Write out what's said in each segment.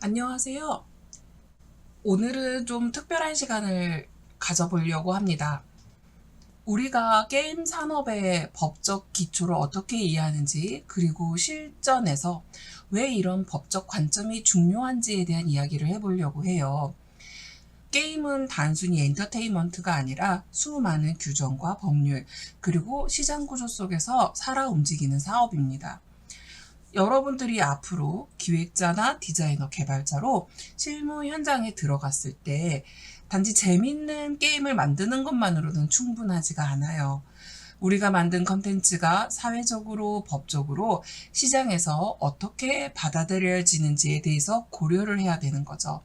안녕하세요. 오늘은 좀 특별한 시간을 가져보려고 합니다. 우리가 게임 산업의 법적 기초를 어떻게 이해하는지, 그리고 실전에서 왜 이런 법적 관점이 중요한지에 대한 이야기를 해보려고 해요. 게임은 단순히 엔터테인먼트가 아니라 수많은 규정과 법률, 그리고 시장 구조 속에서 살아 움직이는 사업입니다. 여러분들이 앞으로 기획자나 디자이너, 개발자로 실무 현장에 들어갔을 때 단지 재밌는 게임을 만드는 것만으로는 충분하지가 않아요. 우리가 만든 컨텐츠가 사회적으로, 법적으로 시장에서 어떻게 받아들여지는지에 대해서 고려를 해야 되는 거죠.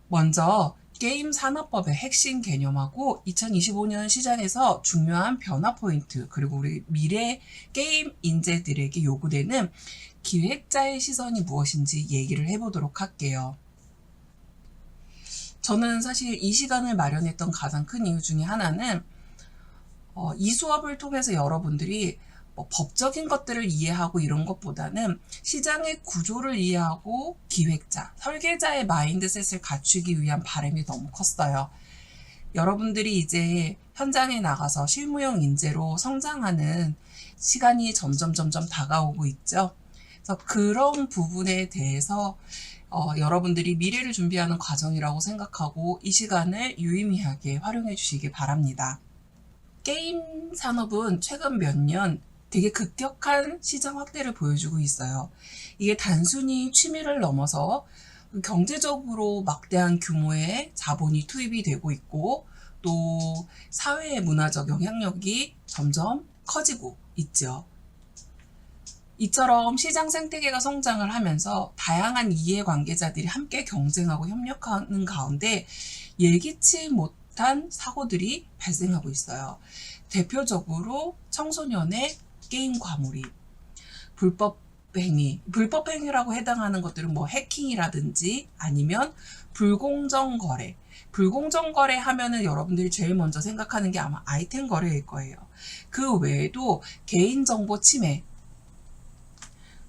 먼저 게임 산업법의 핵심 개념하고 2025년 시장에서 중요한 변화 포인트, 그리고 우리 미래 게임 인재들에게 요구되는 기획자의 시선이 무엇인지 얘기를 해보도록 할게요. 저는 사실 이 시간을 마련했던 가장 큰 이유 중에 하나는 이 수업을 통해서 여러분들이 법적인 것들을 이해하고 이런 것보다는 시장의 구조를 이해하고 기획자, 설계자의 마인드셋을 갖추기 위한 바람이 너무 컸어요. 여러분들이 이제 현장에 나가서 실무용 인재로 성장하는 시간이 점점 다가오고 있죠. 그래서 그런 부분에 대해서 여러분들이 미래를 준비하는 과정이라고 생각하고 이 시간을 유의미하게 활용해 주시기 바랍니다. 게임 산업은 최근 몇 년 되게 급격한 시장 확대를 보여주고 있어요. 이게 단순히 취미를 넘어서 경제적으로 막대한 규모의 자본이 투입이 되고 있고, 또 사회의 문화적 영향력이 점점 커지고 있죠. 이처럼 시장 생태계가 성장을 하면서 다양한 이해관계자들이 함께 경쟁하고 협력하는 가운데 예기치 못한 사고들이 발생하고 있어요. 대표적으로 청소년의 게임 과몰입, 불법 행위라고 해당하는 것들은 뭐 해킹이라든지 아니면 불공정 거래. 불공정 거래 하면은 여러분들이 제일 먼저 생각하는 게 아마 아이템 거래일 거예요. 그 외에도 개인정보 침해,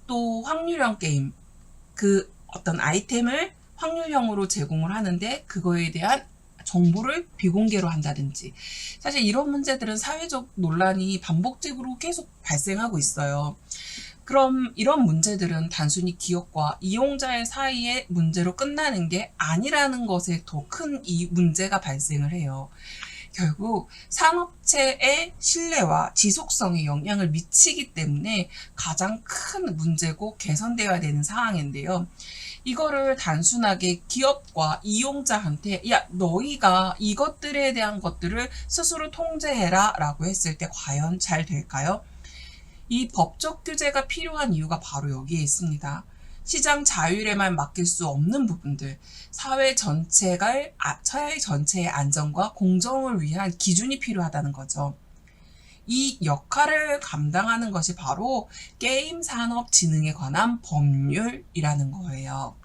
또 확률형 게임, 그 어떤 아이템을 확률형으로 제공을 하는데 그거에 대한 정보를 비공개로 한다든지, 사실 이런 문제들은 사회적 논란이 반복적으로 계속 발생하고 있어요. 그럼 이런 문제들은 단순히 기업과 이용자의 사이의 문제로 끝나는 게 아니라는 것에 더 큰 이 문제가 발생을 해요. 결국 산업체의 신뢰와 지속성에 영향을 미치기 때문에 가장 큰 문제고 개선되어야 되는 상황인데요. 이거를 단순하게 기업과 이용자한테 야, 너희가 이것들에 대한 것들을 스스로 통제해라 라고 했을 때 과연 잘 될까요? 이 법적 규제가 필요한 이유가 바로 여기에 있습니다. 시장 자율에만 맡길 수 없는 부분들, 사회 전체의 안전과 공정을 위한 기준이 필요하다는 거죠. 이 역할을 감당하는 것이 바로 게임 산업 진흥에 관한 법률이라는 거예요.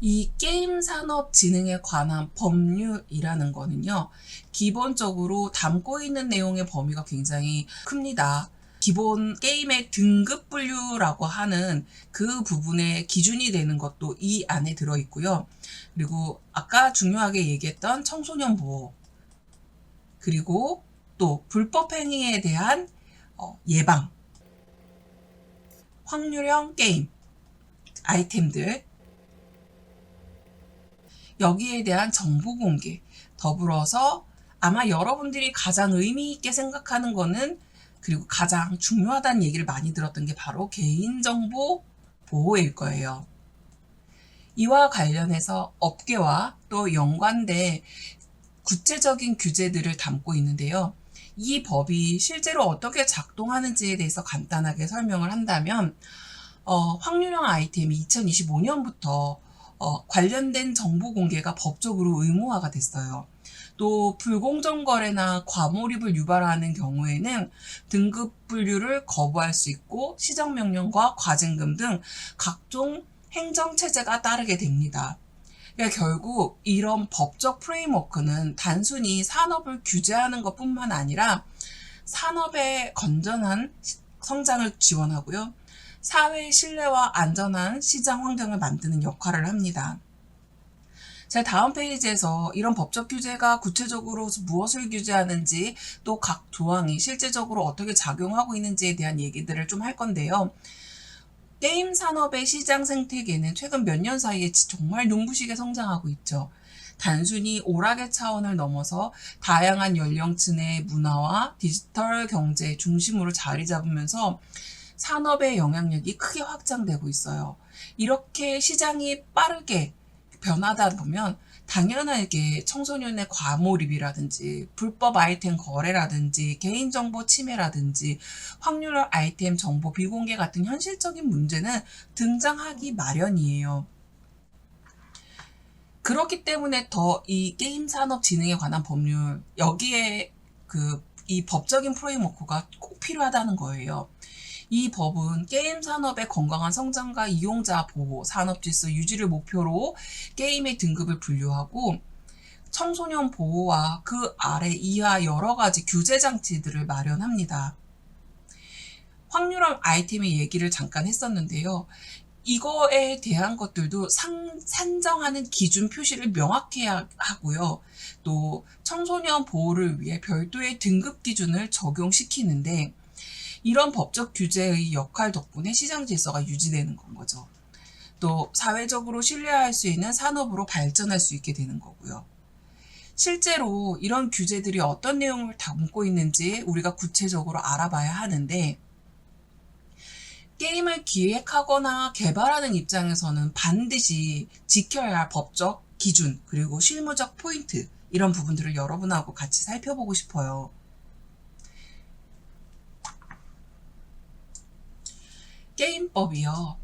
이 게임 산업 진흥에 관한 법률이라는 거는요, 기본적으로 담고 있는 내용의 범위가 굉장히 큽니다. 기본 게임의 등급 분류라고 하는 그 부분의 기준이 되는 것도 이 안에 들어있고요. 그리고 아까 중요하게 얘기했던 청소년 보호, 그리고 또 불법 행위에 대한 예방, 확률형 게임, 아이템들, 여기에 대한 정보 공개, 더불어서 아마 여러분들이 가장 의미 있게 생각하는 거는, 그리고 가장 중요하다는 얘기를 많이 들었던 게 바로 개인정보 보호일 거예요. 이와 관련해서 업계와 또 연관된 구체적인 규제들을 담고 있는데요. 이 법이 실제로 어떻게 작동하는지에 대해서 간단하게 설명을 한다면, 확률형 아이템이 2025년부터 관련된 정보 공개가 법적으로 의무화가 됐어요. 또 불공정 거래나 과몰입을 유발하는 경우에는 등급 분류를 거부할 수 있고 시정명령과 과징금 등 각종 행정체제가 따르게 됩니다. 그러니까 결국 이런 법적 프레임워크는 단순히 산업을 규제하는 것뿐만 아니라 산업의 건전한 성장을 지원하고요. 사회의 신뢰와 안전한 시장 환경을 만드는 역할을 합니다. 제 다음 페이지에서 이런 법적 규제가 구체적으로 무엇을 규제하는지 또 각 조항이 실제적으로 어떻게 작용하고 있는지에 대한 얘기들을 좀 할 건데요. 게임 산업의 시장 생태계는 최근 몇 년 사이에 정말 눈부시게 성장하고 있죠. 단순히 오락의 차원을 넘어서 다양한 연령층의 문화와 디지털 경제 중심으로 자리 잡으면서 산업의 영향력이 크게 확장되고 있어요. 이렇게 시장이 빠르게 변하다 보면 당연하게 청소년의 과몰입이라든지 불법 아이템 거래라든지 개인정보 침해라든지 확률 아이템 정보 비공개 같은 현실적인 문제는 등장하기 마련이에요. 그렇기 때문에 더 이 게임 산업 진흥에 관한 법률 여기에 이 법적인 프레임워크가 꼭 필요하다는 거예요. 이 법은 게임 산업의 건강한 성장과 이용자 보호, 산업 질서 유지를 목표로 게임의 등급을 분류하고 청소년 보호와 그 아래 이하 여러 가지 규제 장치들을 마련합니다. 확률화 아이템의 얘기를 잠깐 했었는데요. 이거에 대한 것들도 산정하는 기준 표시를 명확히 하고요. 또 청소년 보호를 위해 별도의 등급 기준을 적용시키는데 이런 법적 규제의 역할 덕분에 시장 질서가 유지되는 건 거죠. 또 사회적으로 신뢰할 수 있는 산업으로 발전할 수 있게 되는 거고요. 실제로 이런 규제들이 어떤 내용을 담고 있는지 우리가 구체적으로 알아봐야 하는데 게임을 기획하거나 개발하는 입장에서는 반드시 지켜야 할 법적 기준 그리고 실무적 포인트 이런 부분들을 여러분하고 같이 살펴보고 싶어요. 게임법이요.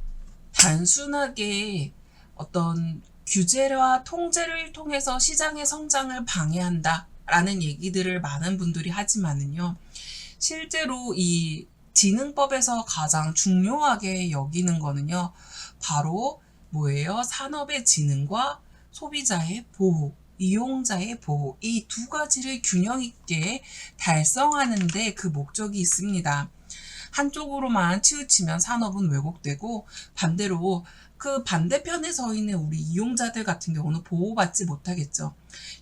단순하게 어떤 규제와 통제를 통해서 시장의 성장을 방해한다 라는 얘기들을 많은 분들이 하지만은요. 실제로 이 진흥법에서 가장 중요하게 여기는 거는요. 바로 뭐예요? 산업의 진흥과 소비자의 보호, 이용자의 보호 이 두 가지를 균형 있게 달성하는 데 그 목적이 있습니다. 한쪽으로만 치우치면 산업은 왜곡되고 반대로 그 반대편에 서 있는 우리 이용자들 같은 경우는 보호받지 못하겠죠.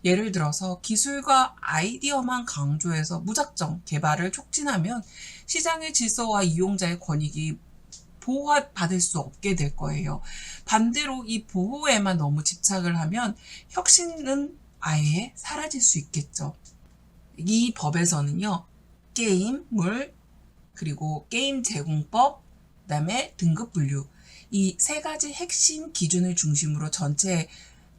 예를 들어서 기술과 아이디어만 강조해서 무작정 개발을 촉진하면 시장의 질서와 이용자의 권익이 보호받을 수 없게 될 거예요. 반대로 이 보호에만 너무 집착을 하면 혁신은 아예 사라질 수 있겠죠. 이 법에서는요. 게임물, 그리고 게임 제공법, 그다음에 등급 분류 이 세 가지 핵심 기준을 중심으로 전체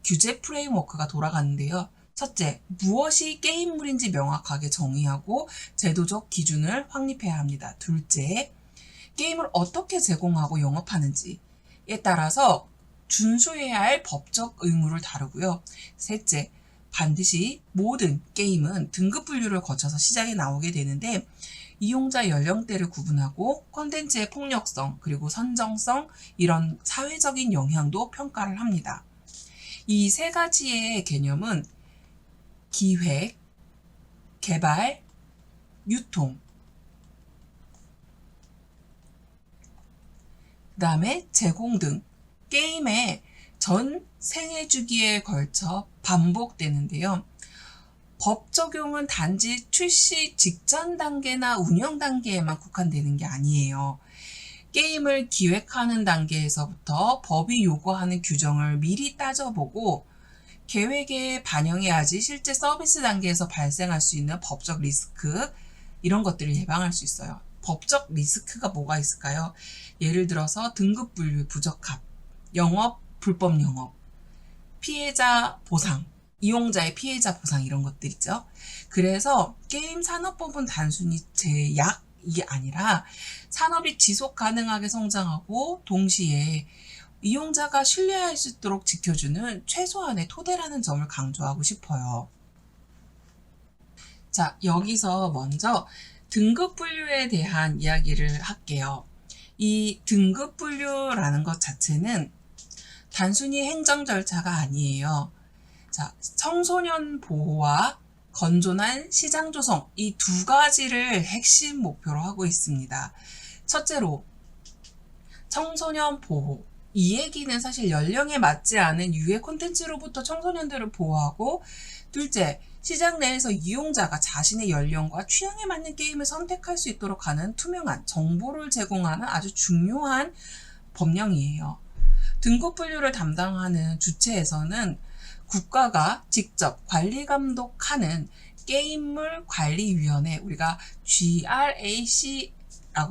규제 프레임워크가 돌아가는데요. 첫째, 무엇이 게임물인지 명확하게 정의하고 제도적 기준을 확립해야 합니다. 둘째, 게임을 어떻게 제공하고 영업하는지에 따라서 준수해야 할 법적 의무를 다루고요. 셋째, 반드시 모든 게임은 등급 분류를 거쳐서 시장에 나오게 되는데 이용자 연령대를 구분하고 콘텐츠의 폭력성 그리고 선정성 이런 사회적인 영향도 평가를 합니다. 이 세 가지의 개념은 기획, 개발, 유통, 그 다음에 제공 등 게임의 전 생애 주기에 걸쳐 반복되는데요. 법 적용은 단지 출시 직전 단계나 운영 단계에만 국한되는 게 아니에요. 게임을 기획하는 단계에서부터 법이 요구하는 규정을 미리 따져보고 계획에 반영해야지 실제 서비스 단계에서 발생할 수 있는 법적 리스크 이런 것들을 예방할 수 있어요. 법적 리스크가 뭐가 있을까요? 예를 들어서 등급 분류 부적합, 영업, 불법 영업, 피해자 보상, 이용자의 피해자 보상 이런 것들 있죠. 그래서 게임 산업법은 단순히 제약이 아니라 산업이 지속 가능하게 성장하고 동시에 이용자가 신뢰할 수 있도록 지켜주는 최소한의 토대라는 점을 강조하고 싶어요. 자, 여기서 먼저 등급 분류에 대한 이야기를 할게요. 이 등급 분류라는 것 자체는 단순히 행정 절차가 아니에요. 자, 청소년 보호와 건전한 시장 조성 이 두 가지를 핵심 목표로 하고 있습니다. 첫째로 청소년 보호. 이 얘기는 사실 연령에 맞지 않은 유해 콘텐츠로부터 청소년들을 보호하고, 둘째, 시장 내에서 이용자가 자신의 연령과 취향에 맞는 게임을 선택할 수 있도록 하는 투명한 정보를 제공하는 아주 중요한 법령이에요. 등급 분류를 담당하는 주체에서는 국가가 직접 관리 감독하는 게임물 관리위원회, 우리가 GRAC라고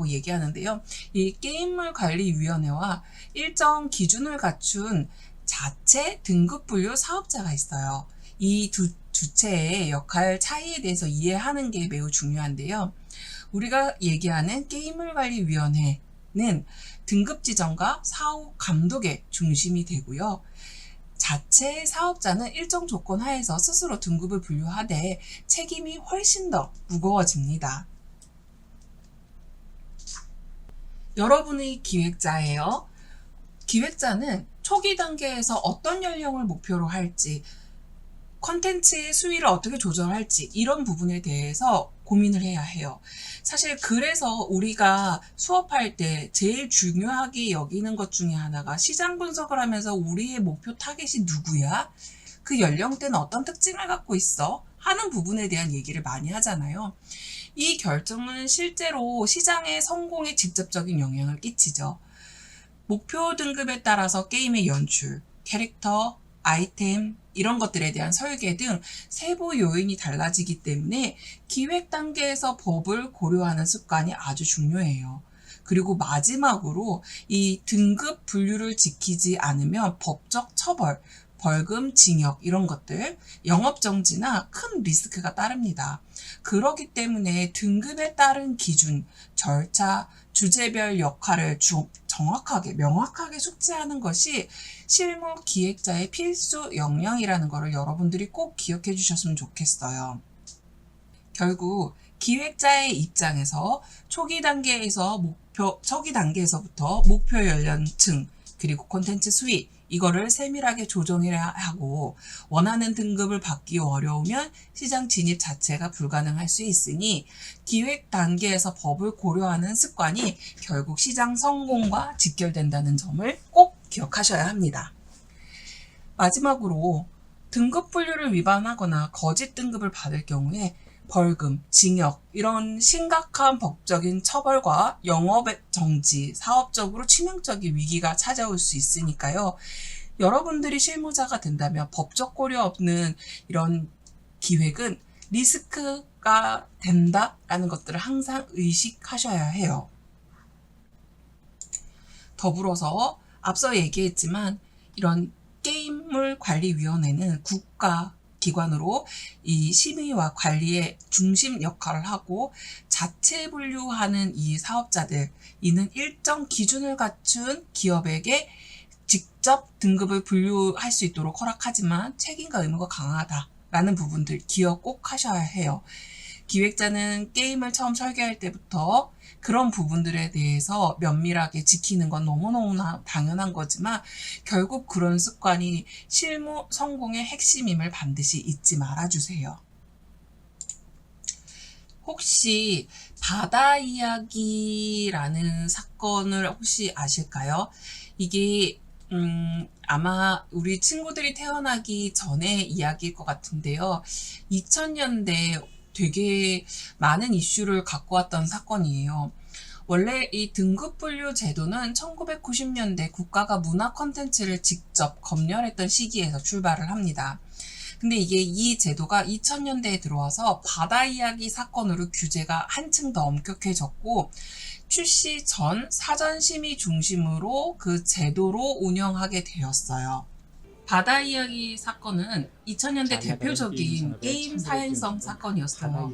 얘기하는데요. 이 게임물 관리위원회와 일정 기준을 갖춘 자체 등급 분류 사업자가 있어요. 이 두 주체의 역할 차이에 대해서 이해하는 게 매우 중요한데요. 우리가 얘기하는 게임물관리위원회는 등급 지정과 사후 감독의 중심이 되고요. 자체 사업자는 일정 조건 하에서 스스로 등급을 분류하되 책임이 훨씬 더 무거워집니다. 여러분의 기획자예요. 기획자는 초기 단계에서 어떤 연령을 목표로 할지, 컨텐츠의 수위를 어떻게 조절할지 이런 부분에 대해서 고민을 해야 해요. 사실 그래서 우리가 수업할 때 제일 중요하게 여기는 것 중에 하나가 시장 분석을 하면서 우리의 목표 타겟이 누구야? 그 연령대는 어떤 특징을 갖고 있어? 하는 부분에 대한 얘기를 많이 하잖아요. 이 결정은 실제로 시장의 성공에 직접적인 영향을 끼치죠. 목표 등급에 따라서 게임의 연출, 캐릭터, 아이템, 이런 것들에 대한 설계 등 세부 요인이 달라지기 때문에 기획 단계에서 법을 고려하는 습관이 아주 중요해요. 그리고 마지막으로 이 등급 분류를 지키지 않으면 법적 처벌, 벌금, 징역 이런 것들, 영업정지나 큰 리스크가 따릅니다. 그렇기 때문에 등급에 따른 기준, 절차, 주제별 역할을 정확하게, 명확하게 숙지하는 것이 실무 기획자의 필수 역량이라는 것을 여러분들이 꼭 기억해 주셨으면 좋겠어요. 결국 기획자의 입장에서 초기 단계에서부터 목표 연령층, 그리고 콘텐츠 수위, 이거를 세밀하게 조정해야 하고, 원하는 등급을 받기 어려우면 시장 진입 자체가 불가능할 수 있으니 기획 단계에서 법을 고려하는 습관이 결국 시장 성공과 직결된다는 점을 꼭 기억하셔야 합니다. 마지막으로 등급 분류를 위반하거나 거짓 등급을 받을 경우에 벌금, 징역 이런 심각한 법적인 처벌과 영업의 정지, 사업적으로 치명적인 위기가 찾아올 수 있으니까요. 여러분들이 실무자가 된다면 법적 고려 없는 이런 기획은 리스크가 된다라는 것들을 항상 의식하셔야 해요. 더불어서 앞서 얘기했지만 이런 게임물관리위원회는 국가 기관으로 이 심의와 관리의 중심 역할을 하고, 자체 분류하는 이 사업자들, 이는 일정 기준을 갖춘 기업에게 직접 등급을 분류할 수 있도록 허락하지만 책임과 의무가 강하다라는 부분들 기억 꼭 하셔야 해요. 기획자는 게임을 처음 설계할 때부터 그런 부분들에 대해서 면밀하게 지키는 건 너무너무나 당연한 거지만, 결국 그런 습관이 실무 성공의 핵심임을 반드시 잊지 말아주세요. 혹시 바다 이야기라는 사건을 혹시 아실까요? 이게 아마 우리 친구들이 태어나기 전에 이야기일 것 같은데요. 2000년대 되게 많은 이슈를 갖고 왔던 사건이에요. 원래 이 등급 분류 제도는 1990년대 국가가 문화 콘텐츠를 직접 검열했던 시기에서 출발을 합니다. 근데 이 제도가 2000년대에 들어와서 바다 이야기 사건으로 규제가 한층 더 엄격해졌고, 출시 전 사전 심의 중심으로 그 제도로 운영하게 되었어요. 바다 이야기 사건은 2000년대 대표적인 게임 사행성 사건이었어요.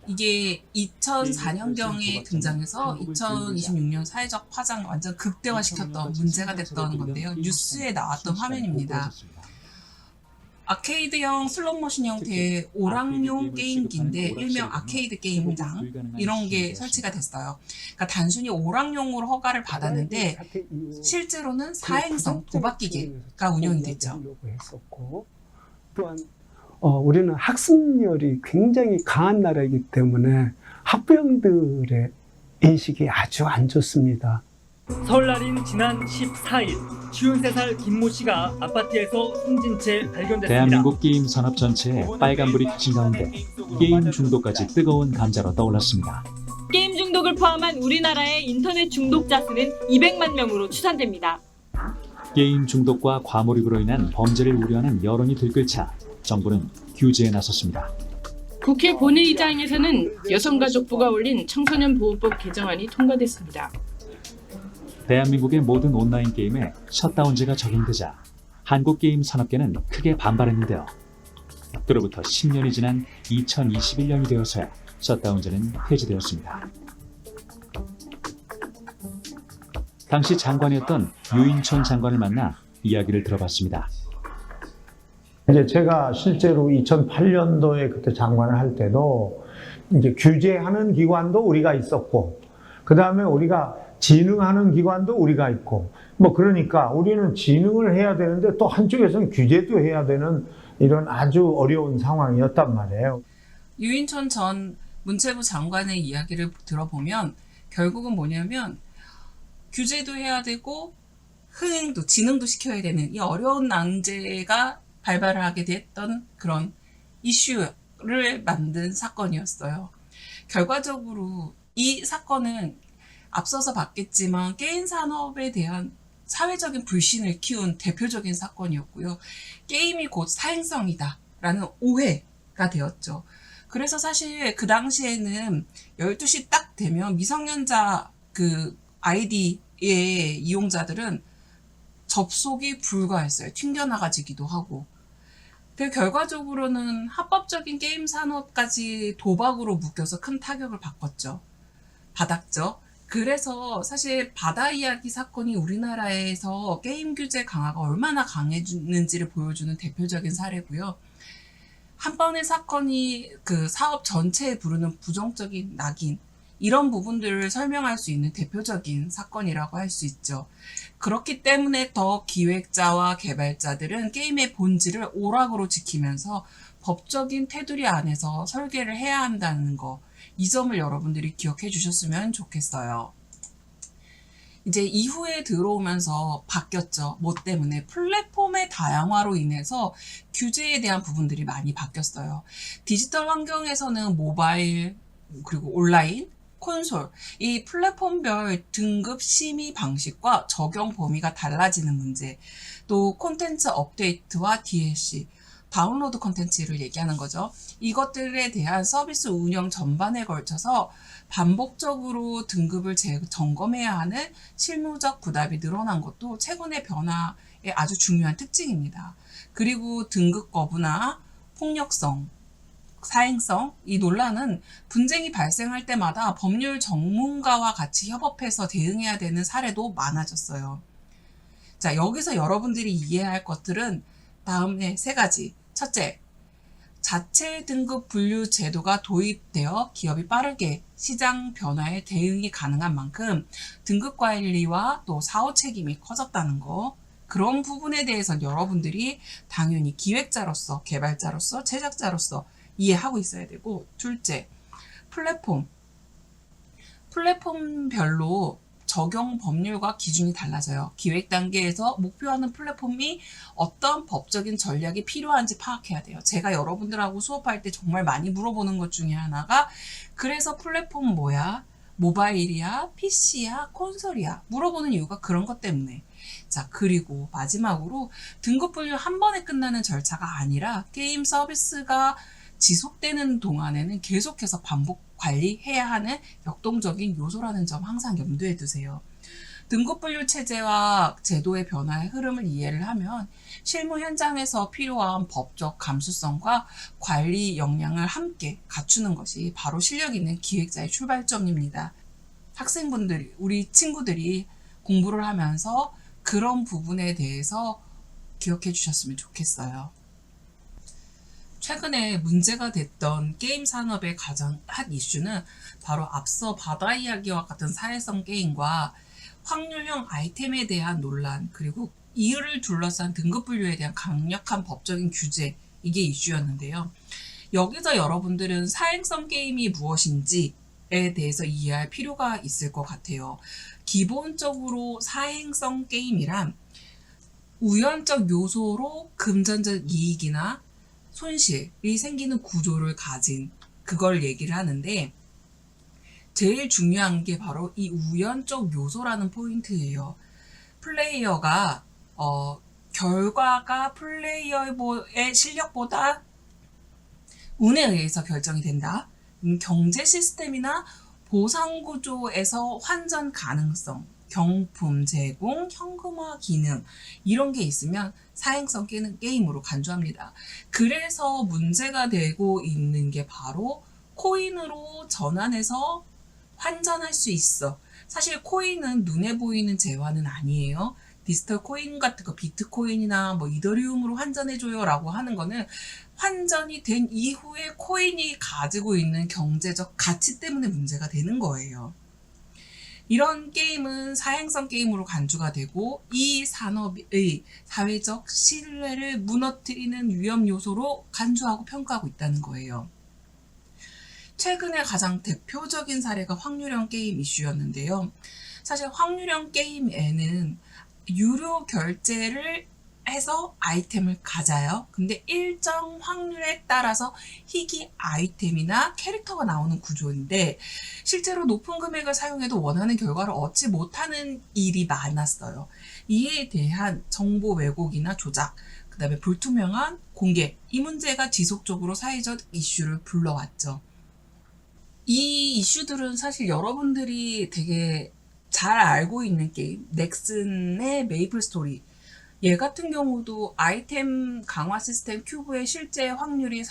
이게 2004년경에 등장해서 2026년 사회적 파장 완전 극대화시켰던 문제가 됐던 건데요. 뉴스에 나왔던 화면입니다. 아케이드형 슬롯머신 형태의 오락용 게임기인데 일명 아케이드 게임장 이런 게 설치가 됐어요. 그러니까 단순히 오락용으로 허가를 받았는데 실제로는 사행성 도박기계가 운영이 됐죠. 또한 우리는 학습열이 굉장히 강한 나라이기 때문에 학부형들의 인식이 아주 안 좋습니다. 설날인 지난 14일 53살 김모 씨가 아파트에서 숨진 채 발견됐습니다. 대한민국 게임 산업 전체에 빨간불이 켜진 가운데 게임 중독까지 뜨거운 감자로 떠올랐습니다. 게임 중독을 포함한 우리나라의 인터넷 중독자 수는 200만 명으로 추산됩니다. 게임 중독과 과몰입으로 인한 범죄를 우려하는 여론이 들끓자 정부는 규제에 나섰습니다. 국회 본회의장에서는 여성가족부가 올린 청소년보호법 개정안이 통과됐습니다. 대한민국의 모든 온라인 게임에 셧다운제가 적용되자 한국 게임 산업계는 크게 반발했는데요. 그로부터 10년이 지난 2021년이 되어서야 셧다운제는 폐지되었습니다. 당시 장관이었던 유인천 장관을 만나 이야기를 들어봤습니다. 이제 제가 실제로 2008년도에 그때 장관을 할 때도 이제 규제하는 기관도 우리가 있었고, 그 다음에 우리가 진흥하는 기관도 우리가 있고, 뭐 그러니까 우리는 진흥을 해야 되는데 또 한쪽에서는 규제도 해야 되는 이런 아주 어려운 상황이었단 말이에요. 유인천 전 문체부 장관의 이야기를 들어보면 결국은 뭐냐면 규제도 해야 되고 흥행도 진흥도 시켜야 되는 이 어려운 난제가 발발을 하게 됐던 그런 이슈를 만든 사건이었어요. 결과적으로 이 사건은 앞서서 봤겠지만 게임 산업에 대한 사회적인 불신을 키운 대표적인 사건이었고요. 게임이 곧 사행성이다 라는 오해가 되었죠. 그래서 사실 그 당시에는 12시 딱 되면 미성년자 그 아이디의 이용자들은 접속이 불가했어요. 튕겨나가지기도 하고. 그 결과적으로는 합법적인 게임 산업까지 도박으로 묶여서 큰 타격을 받았죠. 그래서 사실 바다 이야기 사건이 우리나라에서 게임 규제 강화가 얼마나 강해지는지를 보여주는 대표적인 사례고요. 한 번의 사건이 그 사업 전체에 부르는 부정적인 낙인, 이런 부분들을 설명할 수 있는 대표적인 사건이라고 할 수 있죠. 그렇기 때문에 더 기획자와 개발자들은 게임의 본질을 오락으로 지키면서 법적인 테두리 안에서 설계를 해야 한다는 거, 이 점을 여러분들이 기억해 주셨으면 좋겠어요. 이제 이후에 들어오면서 바뀌었죠. 뭐 때문에? 플랫폼의 다양화로 인해서 규제에 대한 부분들이 많이 바뀌었어요. 디지털 환경에서는 모바일, 그리고 온라인, 콘솔, 이 플랫폼별 등급 심의 방식과 적용 범위가 달라지는 문제, 또 콘텐츠 업데이트와 DLC, 다운로드 콘텐츠를 얘기하는 거죠. 이것들에 대한 서비스 운영 전반에 걸쳐서 반복적으로 등급을 점검해야 하는 실무적 부담이 늘어난 것도 최근의 변화의 아주 중요한 특징입니다. 그리고 등급 거부나 폭력성, 사행성, 이 논란은 분쟁이 발생할 때마다 법률 전문가와 같이 협업해서 대응해야 되는 사례도 많아졌어요. 자, 여기서 여러분들이 이해해야 할 것들은 다음에 3가지. 첫째, 자체 등급 분류 제도가 도입되어 기업이 빠르게 시장 변화에 대응이 가능한 만큼 등급 관리와 또 사후 책임이 커졌다는 거. 그런 부분에 대해서 여러분들이 당연히 기획자로서, 개발자로서, 제작자로서 이해하고 있어야 되고, 둘째, 플랫폼별로 적용 법률과 기준이 달라져요. 기획 단계에서 목표하는 플랫폼이 어떤 법적인 전략이 필요한지 파악해야 돼요. 제가 여러분들하고 수업할 때 정말 많이 물어보는 것 중에 하나가, 그래서 플랫폼 뭐야? 모바일이야? PC야? 콘솔이야? 물어보는 이유가 그런 것 때문에. 자, 그리고 마지막으로 등급 분류 한 번에 끝나는 절차가 아니라 게임 서비스가 지속되는 동안에는 계속해서 반복 관리해야 하는 역동적인 요소라는 점 항상 염두에 두세요. 등급 분류 체제와 제도의 변화의 흐름을 이해를 하면 실무 현장에서 필요한 법적 감수성과 관리 역량을 함께 갖추는 것이 바로 실력 있는 기획자의 출발점입니다. 학생분들이, 우리 친구들이 공부를 하면서 그런 부분에 대해서 기억해 주셨으면 좋겠어요. 최근에 문제가 됐던 게임 산업의 가장 핫 이슈는 바로 앞서 바다 이야기와 같은 사회성 게임과 확률형 아이템에 대한 논란, 그리고 이를 둘러싼 등급 분류에 대한 강력한 법적인 규제, 이게 이슈였는데요. 여기서 여러분들은 사행성 게임이 무엇인지 대해서 이해할 필요가 있을 것 같아요. 기본적으로 사행성 게임이란 우연적 요소로 금전적 이익이나 손실이 생기는 구조를 가진 그걸 얘기를 하는데, 제일 중요한 게 바로 이 우연적 요소라는 포인트예요. 플레이어가 결과가 플레이어의 실력보다 운에 의해서 결정이 된다. 경제 시스템이나 보상 구조에서 환전 가능성, 경품 제공, 현금화 기능 이런 게 있으면 사행성 게임으로 간주합니다. 그래서 문제가 되고 있는 게 바로 코인으로 전환해서 환전할 수 있어. 사실 코인은 눈에 보이는 재화는 아니에요. 디지털 코인 같은 거 비트코인이나 뭐 이더리움으로 환전해줘요 라고 하는 거는 환전이 된 이후에 코인이 가지고 있는 경제적 가치 때문에 문제가 되는 거예요. 이런 게임은 사행성 게임으로 간주가 되고 이 산업의 사회적 신뢰를 무너뜨리는 위험 요소로 간주하고 평가하고 있다는 거예요. 최근에 가장 대표적인 사례가 확률형 게임 이슈였는데요. 사실 확률형 게임에는 유료 결제를 해서 아이템을 가져요. 근데 일정 확률에 따라서 희귀 아이템이나 캐릭터가 나오는 구조인데, 실제로 높은 금액을 사용해도 원하는 결과를 얻지 못하는 일이 많았어요. 이에 대한 정보 왜곡이나 조작, 그 다음에 불투명한 공개, 이 문제가 지속적으로 사회적 이슈를 불러왔죠. 이 이슈들은 사실 여러분들이 되게 잘 알고 있는 게임, 넥슨의 메이플 스토리, 얘 같은 경우도 아이템 강화 시스템 큐브의 실제 확률이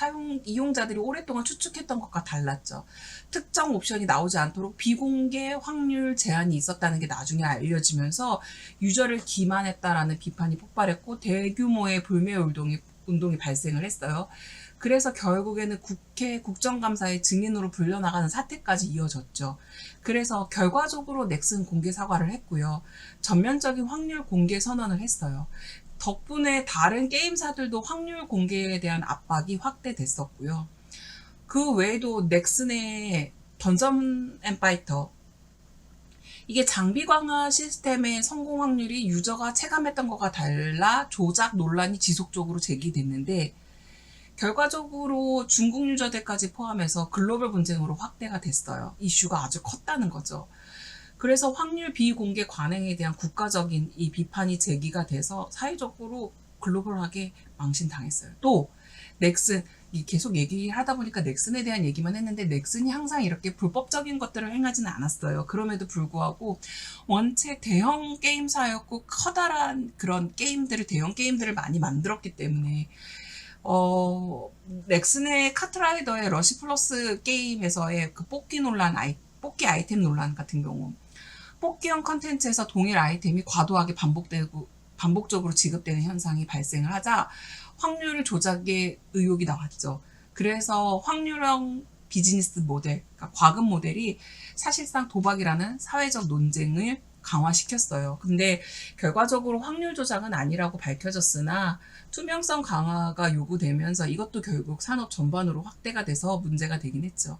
이용자들이 오랫동안 추측했던 것과 달랐죠. 특정 옵션이 나오지 않도록 비공개 확률 제한이 있었다는 게 나중에 알려지면서 유저를 기만했다라는 비판이 폭발했고 대규모의 불매의 운동이 발생을 했어요. 그래서 결국에는 국회 국정감사의 증인으로 불려나가는 사태까지 이어졌죠. 그래서 결과적으로 넥슨 공개 사과를 했고요. 전면적인 확률 공개 선언을 했어요. 덕분에 다른 게임사들도 확률 공개에 대한 압박이 확대됐었고요. 그 외에도 넥슨의 던전 앤 파이터, 이게 장비 강화 시스템의 성공 확률이 유저가 체감했던 것과 달라 조작 논란이 지속적으로 제기됐는데, 결과적으로 중국 유저들까지 포함해서 글로벌 분쟁으로 확대가 됐어요. 이슈가 아주 컸다는 거죠. 그래서 확률 비공개 관행에 대한 국가적인 이 비판이 제기가 돼서 사회적으로 글로벌하게 망신당했어요. 또 넥슨, 계속 얘기하다 보니까 넥슨에 대한 얘기만 했는데, 넥슨이 항상 이렇게 불법적인 것들을 행하지는 않았어요. 그럼에도 불구하고 원체 대형 게임사였고 커다란 그런 게임들을, 대형 게임들을 많이 만들었기 때문에 넥슨의 카트라이더의 러시 플러스 게임에서의 그 뽑기 아이템 논란 같은 경우, 뽑기형 컨텐츠에서 동일 아이템이 과도하게 반복적으로 지급되는 현상이 발생을 하자 확률 조작의 의혹이 나왔죠. 그래서 확률형 비즈니스 모델, 그러니까 과금 모델이 사실상 도박이라는 사회적 논쟁을 강화시켰어요. 근데 결과적으로 확률 조작은 아니라고 밝혀졌으나 투명성 강화가 요구되면서 이것도 결국 산업 전반으로 확대가 돼서 문제가 되긴 했죠.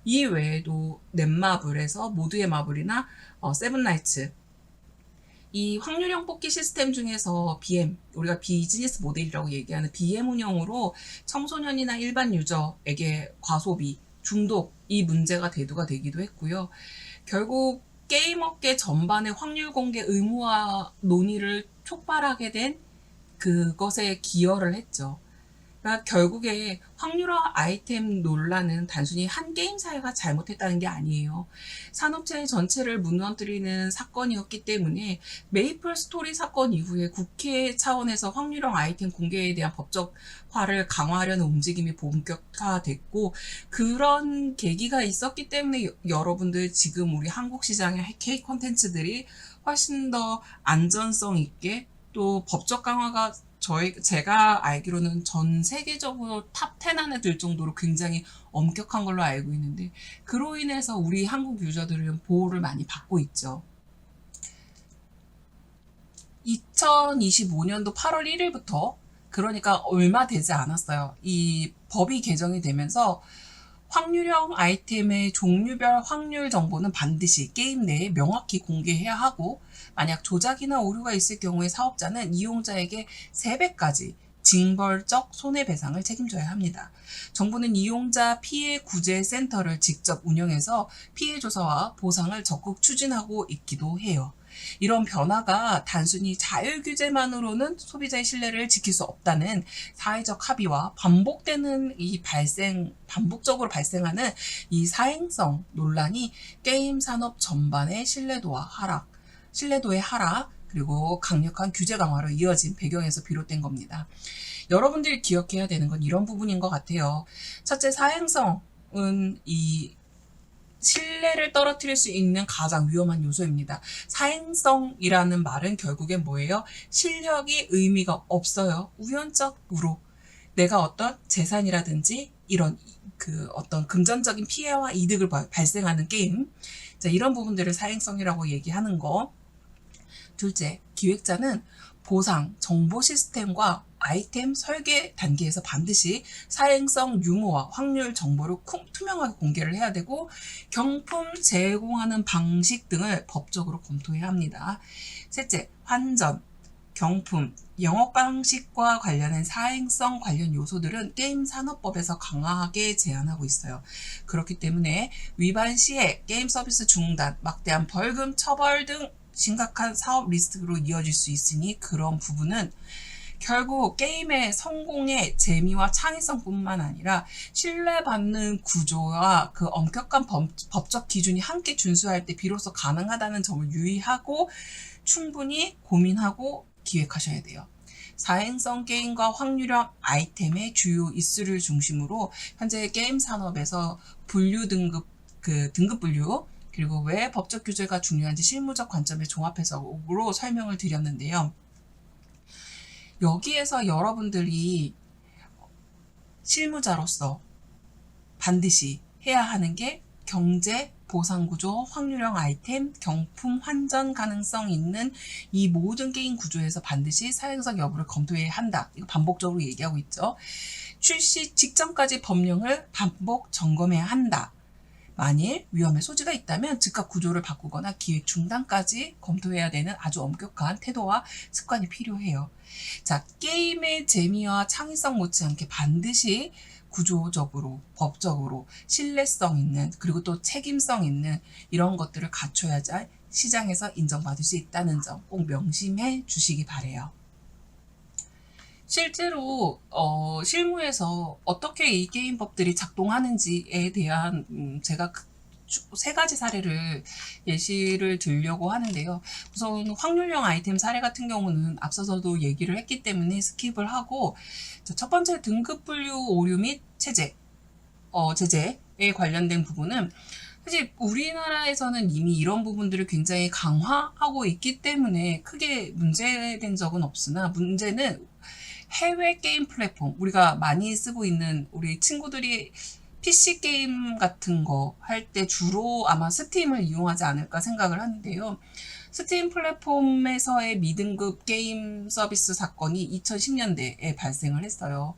이 외에도 넷마블에서 모두의 마블이나 세븐나이츠, 이 확률형 뽑기 시스템 중에서 BM, 우리가 비즈니스 모델이라고 얘기하는 BM 운영으로 청소년이나 일반 유저에게 과소비, 중독, 이 문제가 대두가 되기도 했고요. 결국 게임업계 전반의 확률 공개 의무화 논의를 촉발하게 된 그것에 기여를 했죠. 그러니까 결국에 확률화 아이템 논란은 단순히 한 게임사가 잘못했다는 게 아니에요. 산업체 전체를 무너뜨리는 사건이었기 때문에 메이플 스토리 사건 이후에 국회 차원에서 확률형 아이템 공개에 대한 법적화를 강화하려는 움직임이 본격화됐고, 그런 계기가 있었기 때문에 여러분들 지금 우리 한국 시장의 K 콘텐츠들이 훨씬 더 안전성 있게, 또 법적 강화가 제가 알기로는 전 세계적으로 탑 10 안에 들 정도로 굉장히 엄격한 걸로 알고 있는데, 그로 인해서 우리 한국 유저들은 보호를 많이 받고 있죠. 2025년도 8월 1일부터, 그러니까 얼마 되지 않았어요. 이 법이 개정이 되면서 확률형 아이템의 종류별 확률 정보는 반드시 게임 내에 명확히 공개해야 하고, 만약 조작이나 오류가 있을 경우에 사업자는 이용자에게 3배까지 징벌적 손해배상을 책임져야 합니다. 정부는 이용자 피해 구제 센터를 직접 운영해서 피해 조사와 보상을 적극 추진하고 있기도 해요. 이런 변화가 단순히 자율 규제만으로는 소비자의 신뢰를 지킬 수 없다는 사회적 합의와 반복적으로 발생하는 이 사행성 논란이 게임 산업 전반의 신뢰도의 하락, 그리고 강력한 규제 강화로 이어진 배경에서 비롯된 겁니다. 여러분들이 기억해야 되는 건 이런 부분인 것 같아요. 첫째, 사행성은 이 신뢰를 떨어뜨릴 수 있는 가장 위험한 요소입니다. 사행성이라는 말은 결국엔 뭐예요? 실력이 의미가 없어요. 우연적으로 내가 어떤 재산이라든지 이런 어떤 금전적인 피해와 이득을 발생하는 게임, 자, 이런 부분들을 사행성이라고 얘기하는 거. 둘째, 기획자는 보상, 정보 시스템과 아이템 설계 단계에서 반드시 사행성 유무와 확률 정보를 투명하게 공개를 해야 되고, 경품 제공하는 방식 등을 법적으로 검토해야 합니다. 셋째, 환전, 경품, 영업 방식과 관련된 사행성 관련 요소들은 게임 산업법에서 강하게 제한하고 있어요. 그렇기 때문에 위반 시에 게임 서비스 중단, 막대한 벌금, 처벌 등 심각한 사업 리스크로 이어질 수 있으니, 그런 부분은 결국 게임의 성공의 재미와 창의성뿐만 아니라 신뢰받는 구조와 그 엄격한 법적 기준이 함께 준수할 때 비로소 가능하다는 점을 유의하고 충분히 고민하고 기획하셔야 돼요. 사행성 게임과 확률형 아이템의 주요 이슈를 중심으로 현재 게임 산업에서 등급 분류, 그리고 왜 법적 규제가 중요한지 실무적 관점의 종합 해석으로 설명을 드렸는데요. 여기에서 여러분들이 실무자로서 반드시 해야 하는 게 경제, 보상구조, 확률형 아이템, 경품, 환전 가능성 있는 이 모든 게임 구조에서 반드시 사행성 여부를 검토해야 한다. 이거 반복적으로 얘기하고 있죠. 출시 직전까지 법령을 반복 점검해야 한다. 만일 위험의 소지가 있다면 즉각 구조를 바꾸거나 기획 중단까지 검토해야 되는 아주 엄격한 태도와 습관이 필요해요. 자, 게임의 재미와 창의성 못지않게 반드시 구조적으로, 법적으로 신뢰성 있는, 그리고 또 책임성 있는 이런 것들을 갖춰야지 시장에서 인정받을 수 있다는 점 꼭 명심해 주시기 바래요. 실제로 실무에서 어떻게 이 게임법들이 작동하는지에 대한 제가 3가지 사례를 예시를 들려고 하는데요. 우선 확률형 아이템 사례 같은 경우는 앞서서도 얘기를 했기 때문에 스킵을 하고, 첫 번째 등급 분류 오류 및 제재에 관련된 부분은 사실 우리나라에서는 이미 이런 부분들을 굉장히 강화하고 있기 때문에 크게 문제된 적은 없으나, 문제는 해외 게임 플랫폼, 우리가 많이 쓰고 있는 우리 친구들이 PC 게임 같은 거 할 때 주로 아마 스팀을 이용하지 않을까 생각을 하는데요. 스팀 플랫폼에서의 미등급 게임 서비스 사건이 2010년대에 발생을 했어요.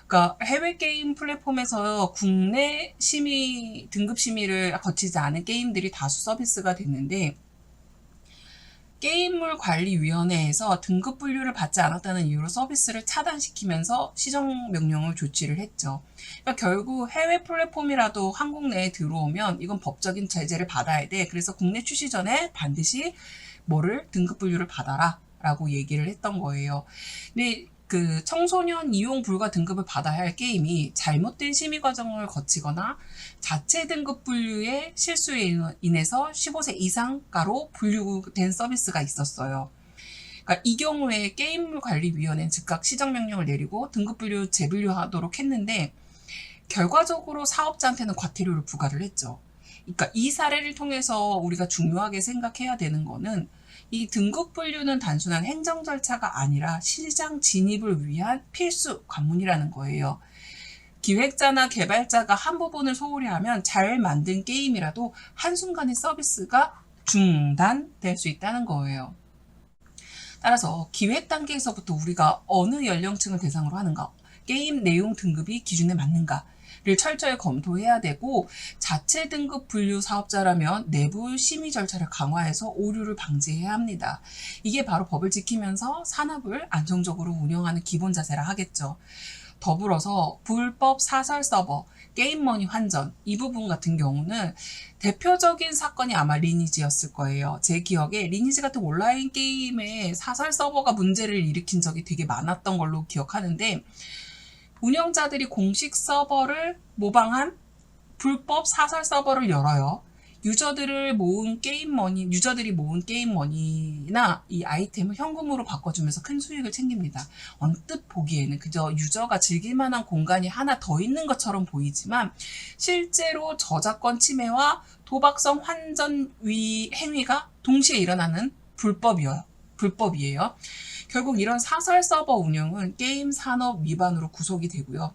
그러니까 해외 게임 플랫폼에서 국내 등급 심의를 거치지 않은 게임들이 다수 서비스가 됐는데, 게임물관리위원회에서 등급 분류를 받지 않았다는 이유로 서비스를 차단시키면서 시정명령을 조치를 했죠. 그러니까 결국 해외 플랫폼이라도 한국 내에 들어오면 이건 법적인 제재를 받아야 돼. 그래서 국내 출시 전에 반드시 등급 분류를 받아라 라고 얘기를 했던 거예요. 근데 그 청소년 이용 불가 등급을 받아야 할 게임이 잘못된 심의 과정을 거치거나 자체 등급 분류의 실수에 인해서 15세 이상가로 분류된 서비스가 있었어요. 그러니까 이 경우에 게임물관리위원회는 즉각 시정명령을 내리고 등급 분류 재분류하도록 했는데, 결과적으로 사업자한테는 과태료를 부과를 했죠. 그러니까 이 사례를 통해서 우리가 중요하게 생각해야 되는 거는, 이 등급 분류는 단순한 행정 절차가 아니라 시장 진입을 위한 필수 관문이라는 거예요. 기획자나 개발자가 한 부분을 소홀히 하면 잘 만든 게임이라도 한순간에 서비스가 중단될 수 있다는 거예요. 따라서 기획 단계에서부터 우리가 어느 연령층을 대상으로 하는가, 게임 내용 등급이 기준에 맞는가, 철저히 검토해야 되고, 자체 등급 분류 사업자라면 내부 심의 절차를 강화해서 오류를 방지해야 합니다. 이게 바로 법을 지키면서 산업을 안정적으로 운영하는 기본 자세라 하겠죠. 더불어서 불법 사설 서버, 게임머니 환전 이 부분 같은 경우는 대표적인 사건이 아마 리니지였을 거예요. 제 기억에 리니지 같은 온라인 게임에 사설 서버가 문제를 일으킨 적이 되게 많았던 걸로 기억하는데, 운영자들이 공식 서버를 모방한 불법 사설 서버를 열어요. 유저들이 모은 게임머니나 이 아이템을 현금으로 바꿔주면서 큰 수익을 챙깁니다. 언뜻 보기에는 그저 유저가 즐길 만한 공간이 하나 더 있는 것처럼 보이지만, 실제로 저작권 침해와 도박성 환전 행위가 동시에 일어나는 불법이에요. 결국 이런 사설 서버 운영은 게임 산업 위반으로 구속이 되고요.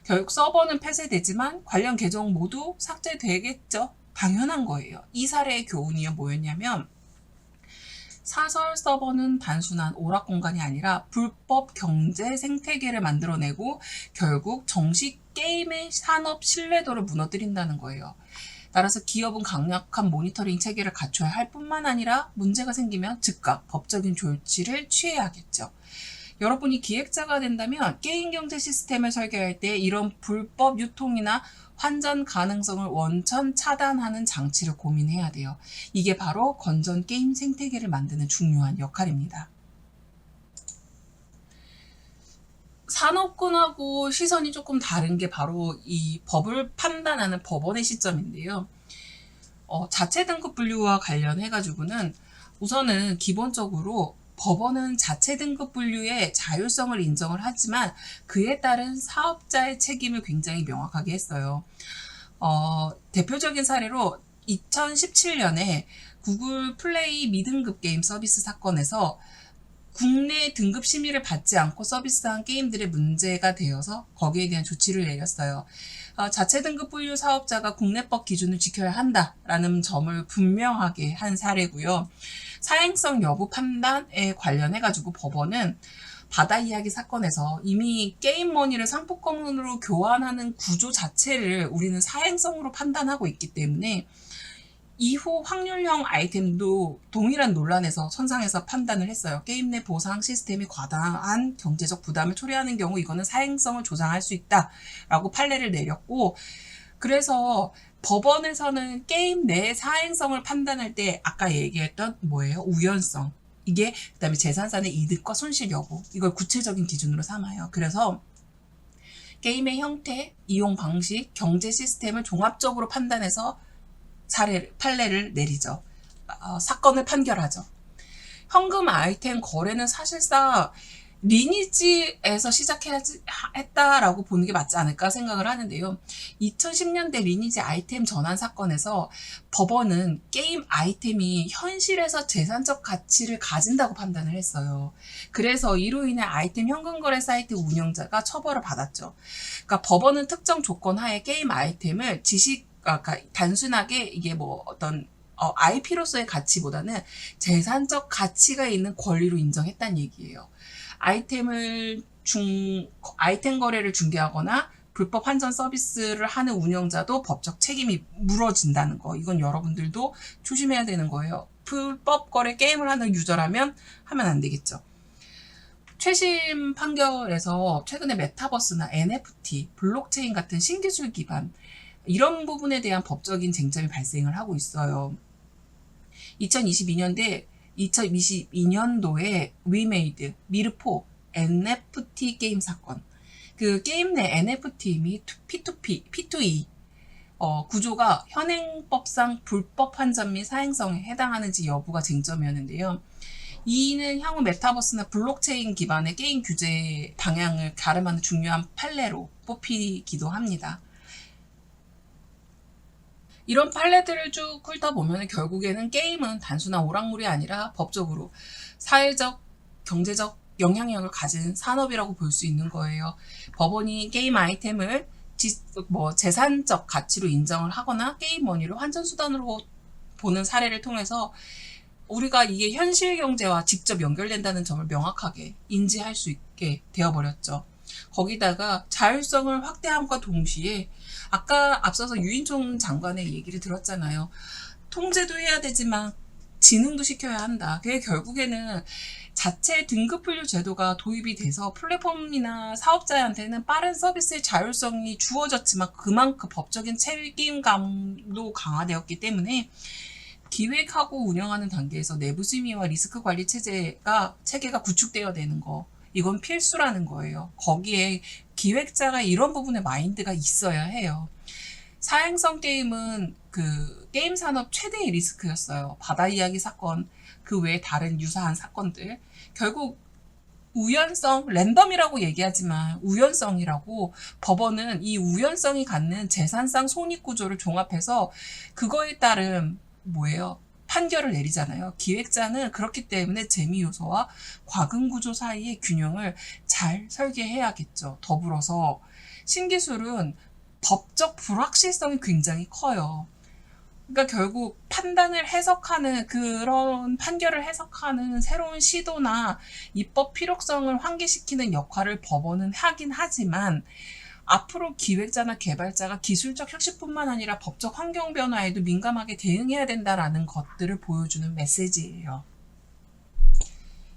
결국 서버는 폐쇄되지만 관련 계정 모두 삭제되겠죠. 당연한 거예요. 이 사례의 교훈이 뭐였냐면, 사설 서버는 단순한 오락 공간이 아니라 불법 경제 생태계를 만들어내고 결국 정식 게임의 산업 신뢰도를 무너뜨린다는 거예요. 따라서 기업은 강력한 모니터링 체계를 갖춰야 할 뿐만 아니라 문제가 생기면 즉각 법적인 조치를 취해야겠죠. 여러분이 기획자가 된다면 게임 경제 시스템을 설계할 때 이런 불법 유통이나 환전 가능성을 원천 차단하는 장치를 고민해야 돼요. 이게 바로 건전 게임 생태계를 만드는 중요한 역할입니다. 산업군하고 시선이 조금 다른 게 바로 이 법을 판단하는 법원의 시점인데요. 자체 등급 분류와 관련해가지고는 우선은 기본적으로 법원은 자체 등급 분류의 자율성을 인정을 하지만 그에 따른 사업자의 책임을 굉장히 명확하게 했어요. 대표적인 사례로 2017년에 구글 플레이 미등급 게임 서비스 사건에서 국내 등급 심의를 받지 않고 서비스한 게임들의 문제가 되어서 거기에 대한 조치를 내렸어요. 자체 등급 분류 사업자가 국내법 기준을 지켜야 한다라는 점을 분명하게 한 사례고요. 사행성 여부 판단에 관련해가지고 법원은 바다 이야기 사건에서 이미 게임머니를 상품권으로 교환하는 구조 자체를 우리는 사행성으로 판단하고 있기 때문에 이후 확률형 아이템도 동일한 논란에서 선상에서 판단을 했어요. 게임 내 보상 시스템이 과다한 경제적 부담을 초래하는 경우 이거는 사행성을 조장할 수 있다라고 판례를 내렸고, 그래서 법원에서는 게임 내 사행성을 판단할 때 아까 얘기했던 우연성, 이게 그다음에 재산산의 이득과 손실 여부, 이걸 구체적인 기준으로 삼아요. 그래서 게임의 형태, 이용 방식, 경제 시스템을 종합적으로 판단해서 판례를 내리죠. 사건을 판결하죠. 현금 아이템 거래는 사실상 리니지에서 시작했다라고 보는 게 맞지 않을까 생각을 하는데요. 2010년대 리니지 아이템 전환 사건에서 법원은 게임 아이템이 현실에서 재산적 가치를 가진다고 판단을 했어요. 그래서 이로 인해 아이템 현금 거래 사이트 운영자가 처벌을 받았죠. 그러니까 법원은 특정 조건 하에 게임 아이템을 그러니까 단순하게 이게 어떤 IP로서의 가치보다는 재산적 가치가 있는 권리로 인정했다는 얘기예요. 아이템 거래를 중개하거나 불법 환전 서비스를 하는 운영자도 법적 책임이 물어진다는 거. 이건 여러분들도 조심해야 되는 거예요. 불법 거래 게임을 하는 유저라면 하면 안 되겠죠. 최신 판결에서 최근에 메타버스나 NFT, 블록체인 같은 신기술 기반 이런 부분에 대한 법적인 쟁점이 발생을 하고 있어요. 2022년도에 위메이드, 미르포, NFT 게임 사건. 그 게임 내 NFT 및 P2E 구조가 현행법상 불법 환전 및 사행성에 해당하는지 여부가 쟁점이었는데요. 이는 향후 메타버스나 블록체인 기반의 게임 규제 방향을 가름하는 중요한 판례로 뽑히기도 합니다. 이런 판례들을 쭉 훑어보면 결국에는 게임은 단순한 오락물이 아니라 법적으로 사회적, 경제적 영향력을 가진 산업이라고 볼 수 있는 거예요. 법원이 게임 아이템을 재산적 가치로 인정을 하거나 게임 머니를 환전수단으로 보는 사례를 통해서 우리가 이게 현실 경제와 직접 연결된다는 점을 명확하게 인지할 수 있게 되어버렸죠. 거기다가 자율성을 확대함과 동시에 아까 앞서서 유인총 장관의 얘기를 들었잖아요. 통제도 해야 되지만 지능도 시켜야 한다. 그게 결국에는 자체 등급 분류 제도가 도입이 돼서 플랫폼이나 사업자한테는 빠른 서비스의 자율성이 주어졌지만 그만큼 법적인 책임감도 강화되었기 때문에 기획하고 운영하는 단계에서 내부 심의와 리스크 관리 체계가 구축되어야 되는 거. 이건 필수라는 거예요. 거기에 기획자가 이런 부분의 마인드가 있어야 해요. 사행성 게임은 그 게임 산업 최대의 리스크였어요. 바다 이야기 사건, 그 외에 다른 유사한 사건들. 결국 우연성, 랜덤이라고 얘기하지만 우연성이라고, 법원은 이 우연성이 갖는 재산상 손익구조를 종합해서 그거에 따른 판결을 내리잖아요. 기획자는 그렇기 때문에 재미 요소와 과금 구조 사이의 균형을 잘 설계해야겠죠. 더불어서 신기술은 법적 불확실성이 굉장히 커요. 그러니까 결국 판단을 해석하는, 그런 판결을 해석하는 새로운 시도나 입법 필요성을 환기시키는 역할을 법원은 하긴 하지만, 앞으로 기획자나 개발자가 기술적 혁신뿐만 아니라 법적 환경 변화에도 민감하게 대응해야 된다라는 것들을 보여주는 메시지예요.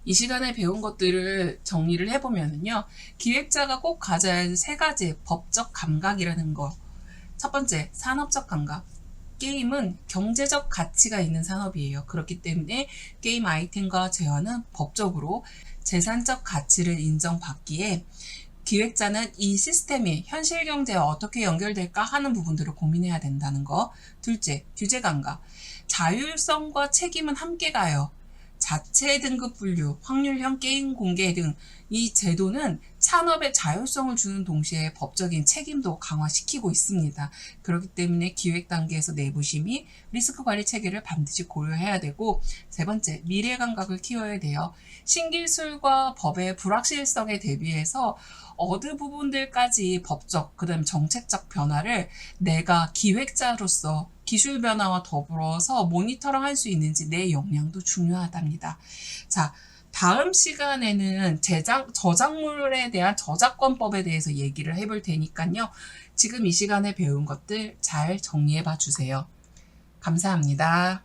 이 시간에 배운 것들을 정리를 해보면요. 기획자가 꼭 가져야 할 3가지 법적 감각이라는 거. 첫 번째, 산업적 감각. 게임은 경제적 가치가 있는 산업이에요. 그렇기 때문에 게임 아이템과 재화는 법적으로 재산적 가치를 인정받기에 기획자는 이 시스템이 현실 경제와 어떻게 연결될까 하는 부분들을 고민해야 된다는 거. 둘째, 규제 감각. 자율성과 책임은 함께 가요. 자체 등급 분류, 확률형 게임 공개 등 이 제도는 산업에 자율성을 주는 동시에 법적인 책임도 강화시키고 있습니다. 그렇기 때문에 기획 단계에서 내부 심의, 리스크 관리 체계를 반드시 고려해야 되고, 세 번째, 미래 감각을 키워야 돼요. 신기술과 법의 불확실성에 대비해서 어느 부분들까지 법적, 그다음 정책적 변화를 내가 기획자로서 기술 변화와 더불어서 모니터링 할 수 있는지 내 역량도 중요하답니다. 자, 다음 시간에는 저작물에 대한 저작권법에 대해서 얘기를 해볼 테니까요. 지금 이 시간에 배운 것들 잘 정리해 봐 주세요. 감사합니다.